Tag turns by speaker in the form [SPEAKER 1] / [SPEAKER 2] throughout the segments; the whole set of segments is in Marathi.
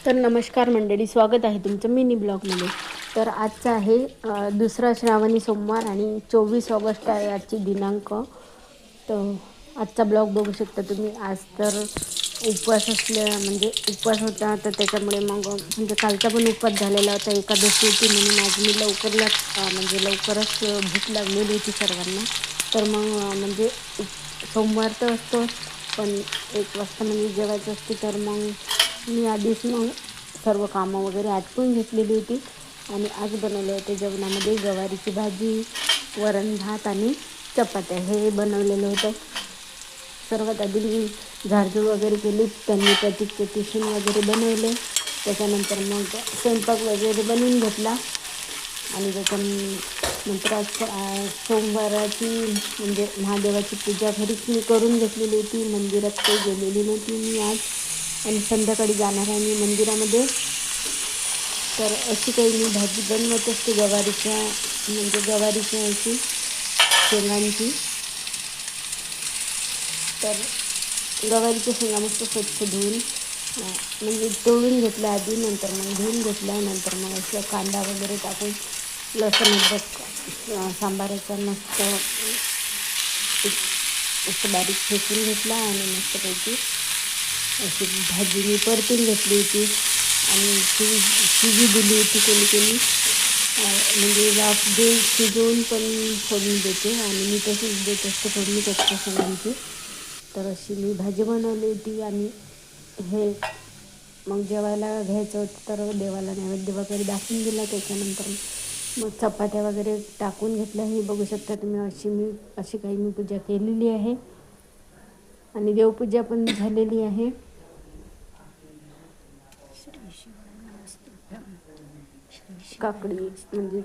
[SPEAKER 1] तर नमस्कार मंडळी, स्वागत आहे तुमचं मिनी ब्लॉगमध्ये. तर आजचा आहे दुसरा श्रावणी सोमवार आणि 24 ऑगस्ट आहे आजची दिनांक. तर आजचा ब्लॉग बघू शकता तुम्ही. आज तर उपवास म्हणजे उपवास होता, तर त्याच्यामुळे मग म्हणजे कालचा पण उपवास झालेला होता, एकादशी होती म्हणून आज मी लवकरच भूक लागलेली होती सर्वांना. तर मग म्हणजे सोमवार तर असतो, पण 1 वाजता म्हणजे जेवायचं असते. तर मग मी आधीच मग सर्व कामं वगैरे आटपून घेतलेली होती आणि आज बनवले होते जेवणामध्ये गवारीची भाजी, वरण भात आणि चपात्या हे बनवलेलं होतं. सर्वात आधी मी झाडझूड वगैरे केली, त्यांनी प्रतीकचे टिफिन वगैरे बनवले. त्याच्यानंतर मग स्वयंपाक वगैरे बनवून घेतला आणि त्याच्यानंतर आज सोमवाराची म्हणजे महादेवाची पूजा घरीच मी करून घेतलेली होती. मंदिरात काही गेलेली नव्हती मी आज, आणि संध्याकाळी जाणार आहे मी मंदिरामध्ये. तर अशी काही मी भाजी बनवत असते गवारीच्या अशी शेंगांची. तर गवारीच्या शेंगा मस्त स्वच्छ धुवून म्हणजे तोडून घेतल्या आधी, नंतर मग धुवून घेतल्यानंतर मग असं कांदा वगैरे टाकून लसूण अद्रक सांबाराचा मस्त बारीक फेकून घेतला आणि मस्तपैकी अशी भाजी मी परतून घेतली होती आणि शिजी दिली होती. कोणी म्हणजे वाफ देऊन शिजवून पण फोडणी देते आणि मी तशीच देत असते फोडणी कच्च्या शेंगांची. तर अशी मी भाजी बनवली होती आणि हे मग जेवायला घ्यायचं होतं, तर देवाला नैवेद्य वगैरे दाखवून दिला. त्याच्यानंतर मग चपात्या वगैरे टाकून घेतल्या. हे बघू शकता तुम्ही, अशी काही मी पूजा केलेली आहे आणि देवपूजा पण झालेली आहे. काकडी म्हणजे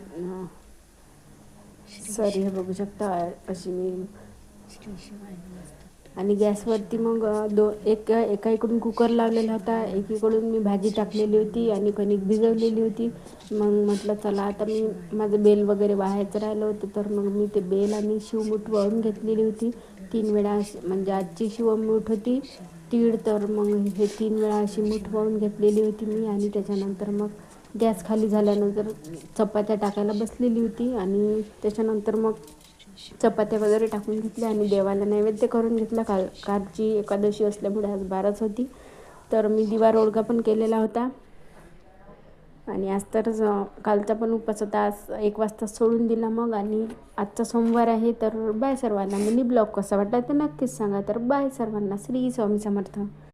[SPEAKER 1] हे बघू शकता अशी मी. आणि गॅसवरती मग एका इकडून कुकर लावलेला होता, एकीकडून मी भाजी टाकलेली होती आणि कणिक भिजवलेली होती. मग म्हटलं चला आता माझं बेल वगैरे वाहायचं राहिलं होतं, तर मग मी ते बेल आणि शिवमूठ वाळून घेतलेली होती 3 वेळा. म्हणजे आजची शिवमूठ होती तीळ, तर मग हे 3 वेळा अशी मूठ वाळून घेतलेली होती मी. आणि त्याच्यानंतर मग गॅस खाली झाल्यानंतर चपात्या टाकायला बसलेली होती आणि त्याच्यानंतर मग चपात्या वगैरे टाकून घेतल्या आणि देवाला नैवेद्य करून घेतला. कालची एकादशी असल्यामुळे आज 12च होती, तर मी दिवा रोडगा पण केलेला होता. आणि आज तर कालचा पण उपवास होता, आज 1 वाजता सोडून दिला मग. आणि आजचा सोमवार आहे. तर बाय सर्वांना. मिनी ब्लॉग कसा वाटला ते नक्कीच सांगा. तर बाय सर्वांना. श्री स्वामी समर्थ.